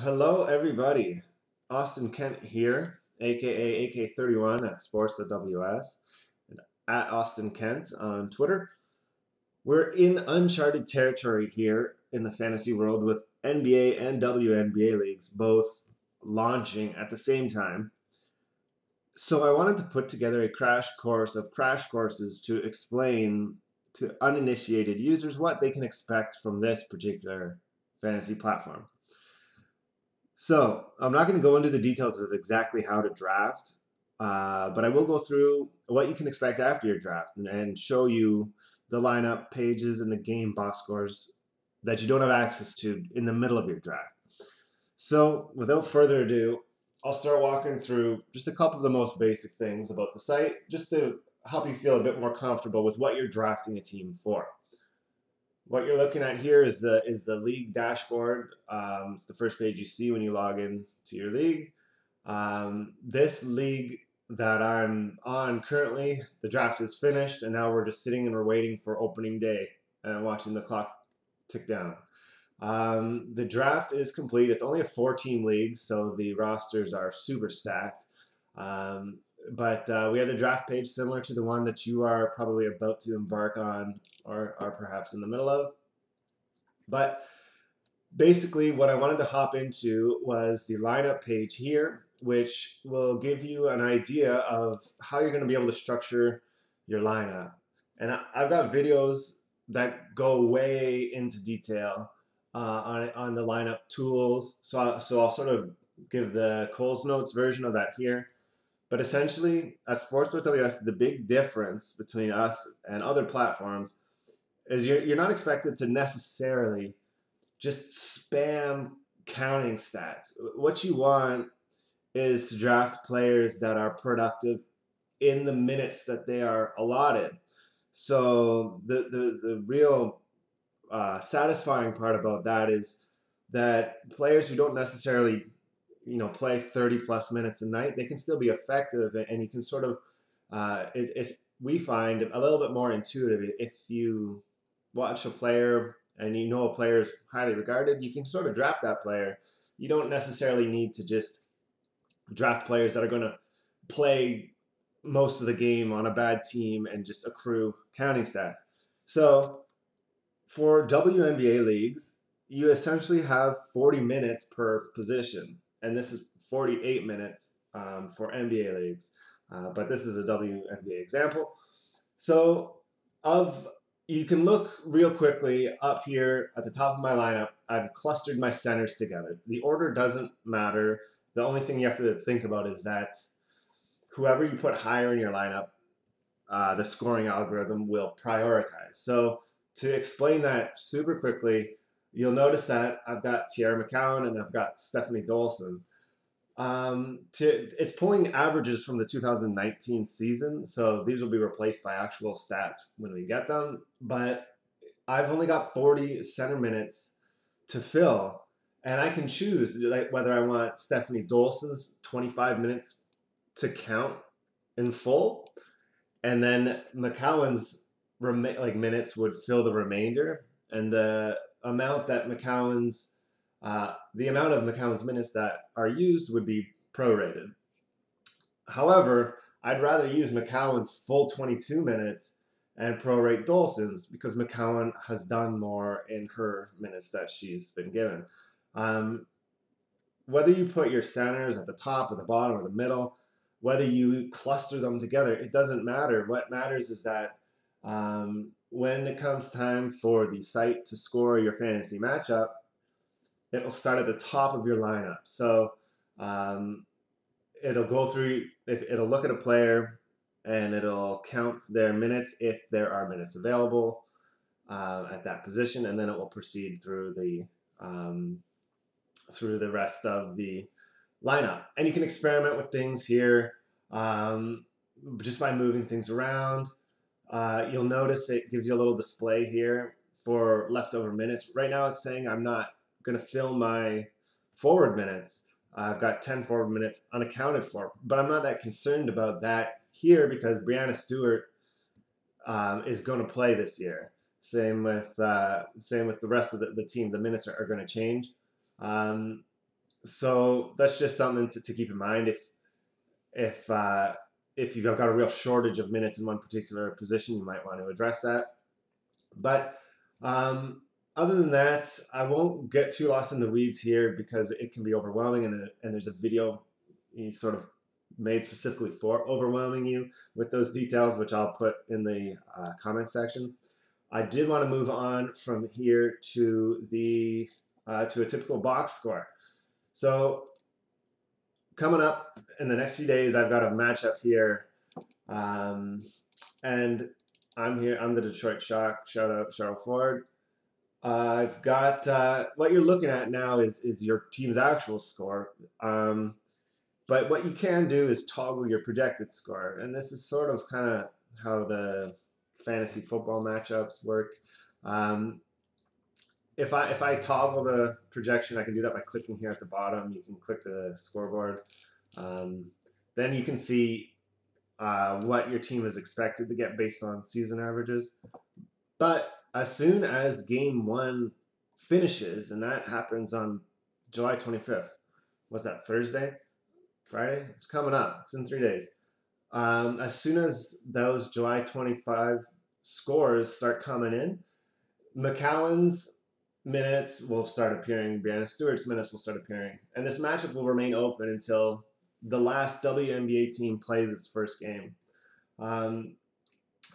Hello, everybody. Austin Kent here, aka AK31 at Sports.ws, and at Austin Kent on Twitter. We're in uncharted territory here in the fantasy world with NBA and WNBA leagues both launching at the same time. So I wanted to put together a crash course of crash courses to explain to uninitiated users what they can expect from this particular fantasy platform. So I'm not going to go into the details of exactly how to draft, but I will go through what you can expect after your draft and show you the lineup pages and the game box scores that you don't have access to in the middle of your draft. So without further ado, I'll start walking through just a couple of the most basic things about the site, just to help you feel a bit more comfortable with what you're drafting a team for. What you're looking at here is the league dashboard. It's the first page you see when you log in to your league. This league that I'm on currently, the draft is finished, and now we're just sitting and we're waiting for opening day and watching the clock tick down. The draft is complete. It's only a 4-team league, so the rosters are super stacked. But we have the draft page similar to the one that you are probably about to embark on or are perhaps in the middle of. But basically what I wanted to hop into was the lineup page here, which will give you an idea of how you're going to be able to structure your lineup. And I've got videos that go way into detail on the lineup tools. So I'll sort of give the Coles Notes version of that here. But essentially, at Sports.ws, the big difference between us and other platforms is you're not expected to necessarily just spam counting stats. What you want is to draft players that are productive in the minutes that they are allotted. So the real satisfying part about that is that players who don't necessarily play 30 plus minutes a night, they can still be effective, and you can sort of we find a little bit more intuitive. If you watch a player and you know a player is highly regarded, you can sort of draft that player. You don't necessarily need to just draft players that are going to play most of the game on a bad team and just accrue counting stats. So for WNBA leagues, you essentially have 40 minutes per position, and this is 48 minutes for NBA leagues, but this is a WNBA example. So you can look real quickly up here at the top of my lineup. I've clustered my centers together. The order doesn't matter. The only thing you have to think about is that whoever you put higher in your lineup, the scoring algorithm will prioritize. So to explain that super quickly, you'll notice that I've got Tiara McCowan and I've got Stephanie Dolson. It's pulling averages from the 2019 season, so these will be replaced by actual stats when we get them. But I've only got 40 center minutes to fill, and I can choose whether I want Stephanie Dolson's 25 minutes to count in full, and then McCowan's minutes would fill the remainder, and the amount of McCowan's minutes that are used would be prorated. However, I'd rather use McCowan's full 22 minutes and prorate Dolson's because McCowan has done more in her minutes that she's been given. Whether you put your centers at the top or the bottom or the middle, whether you cluster them together, it doesn't matter. What matters is that when it comes time for the site to score your fantasy matchup, it'll start at the top of your lineup. So it'll go through, it'll look at a player and it'll count their minutes if there are minutes available at that position, and then it will proceed through the rest of the lineup. And you can experiment with things here just by moving things around. You'll notice it gives you a little display here for leftover minutes. Right now it's saying I'm not going to fill my forward minutes. I've got 10 forward minutes unaccounted for, but I'm not that concerned about that here because Brianna Stewart is going to play this year. Same with the rest of the team. The minutes are going to change. So that's just something to keep in mind if if you've got a real shortage of minutes in one particular position, you might want to address that. But um, other than that, I won't get too lost in the weeds here because it can be overwhelming, and there's a video sort of made specifically for overwhelming you with those details, which I'll put in the comment section. I did want to move on from here to the to a typical box score. So coming up in the next few days, I've got a matchup here, and I'm here. I'm the Detroit Shock. Shout out Cheryl Ford. I've got what you're looking at now is your team's actual score. But what you can do is toggle your projected score, and this is sort of kind of how the fantasy football matchups work. Um, if I toggle the projection, I can do that by clicking here at the bottom. You can click the scoreboard. Then you can see what your team is expected to get based on season averages. But as soon as game one finishes, and that happens on July 25th, what's that, Thursday? Friday? It's coming up. It's in 3 days. As soon as those July 25 scores start coming in, McCowan's minutes will start appearing, Brianna Stewart's minutes will start appearing, and this matchup will remain open until the last WNBA team plays its first game.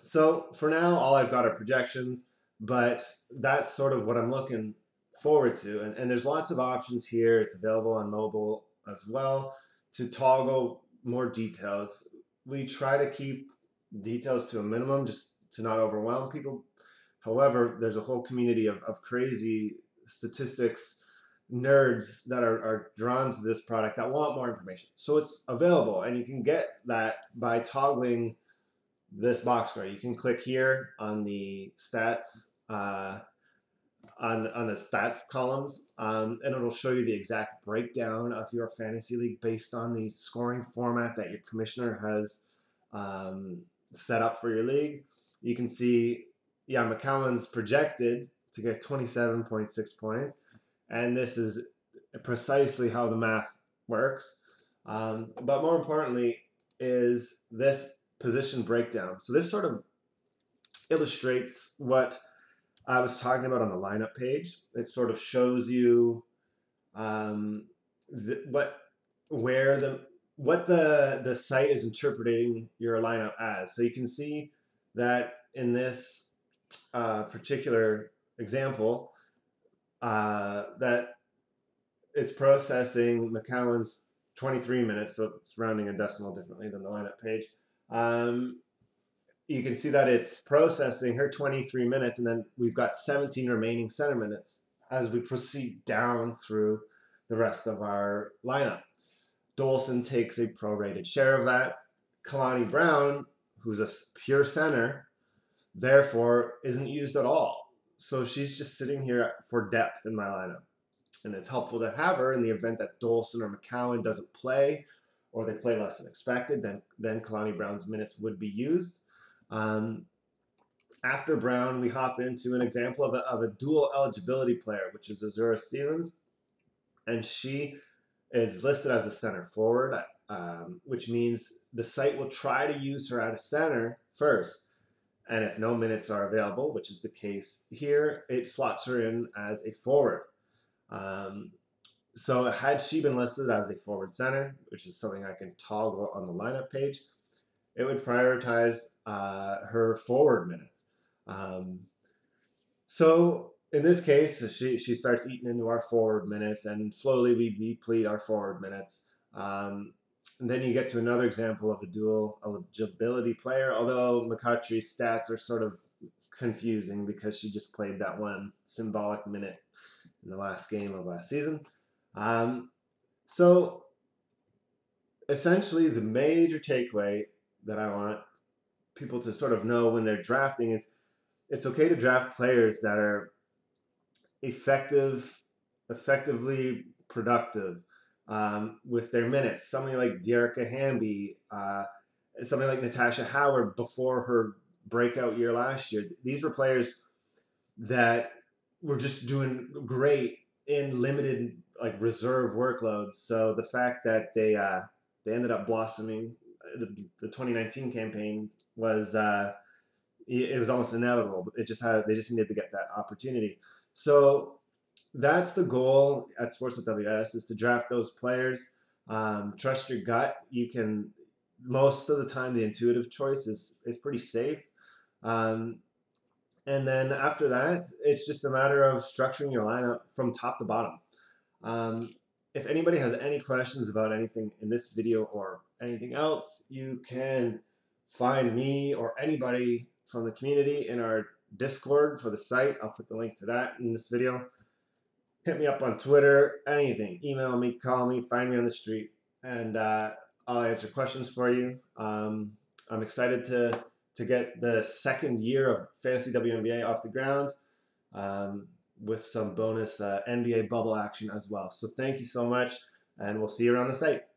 So for now, all I've got are projections, but that's sort of what I'm looking forward to. And there's lots of options here. It's available on mobile as well to toggle more details. We try to keep details to a minimum just to not overwhelm people. However, there's a whole community of crazy statistics nerds that are drawn to this product that want more information. So it's available, and you can get that by toggling this box score. You can click here on the stats on the stats columns, and it'll show you the exact breakdown of your fantasy league based on the scoring format that your commissioner has set up for your league. You can see, yeah, McCowan's projected to get 27.6 points, and this is precisely how the math works. But more importantly is this position breakdown. So this sort of illustrates what I was talking about on the lineup page. It sort of shows you what the site is interpreting your lineup as. So you can see that in this particular example, that it's processing McCowan's 23 minutes, so it's rounding a decimal differently than the lineup page. You can see that it's processing her 23 minutes, and then we've got 17 remaining center minutes as we proceed down through the rest of our lineup. Dolson takes a prorated share of that. Kalani Brown, who's a pure center, therefore isn't used at all. So she's just sitting here for depth in my lineup. And it's helpful to have her in the event that Dolson or McCowan doesn't play, or they play less than expected, then Kalani Brown's minutes would be used. After Brown, we hop into an example of a dual eligibility player, which is Azura Stevens, and she is listed as a center forward, which means the site will try to use her at a center first, and if no minutes are available, which is the case here, it slots her in as a forward. So had she been listed as a forward center, which is something I can toggle on the lineup page, it would prioritize her forward minutes. So in this case, she starts eating into our forward minutes, and slowly we deplete our forward minutes. And then you get to another example of a dual eligibility player, although McCutcheon's stats are sort of confusing because she just played that one symbolic minute in the last game of last season. So essentially the major takeaway that I want people to sort of know when they're drafting is it's okay to draft players that are effectively productive with their minutes. Somebody like Dearica Hamby, somebody like Natasha Howard before her breakout year last year. These were players that were just doing great in limited like reserve workloads. So the fact that they ended up blossoming, the 2019 campaign was it was almost inevitable. It just had they just needed to get that opportunity. So that's the goal at Sports.ws, is to draft those players. Trust your gut. You can, most of the time the intuitive choice is pretty safe. Um, and then after that, it's just a matter of structuring your lineup from top to bottom. Um, if anybody has any questions about anything in this video or anything else, you can find me or anybody from the community in our Discord for the site. I'll put the link to that in this video. Hit me up on Twitter, anything. Email me, call me, find me on the street, and I'll answer questions for you. I'm excited to get the second year of Fantasy WNBA off the ground. With some bonus NBA bubble action as well. So thank you so much, and we'll see you around the site.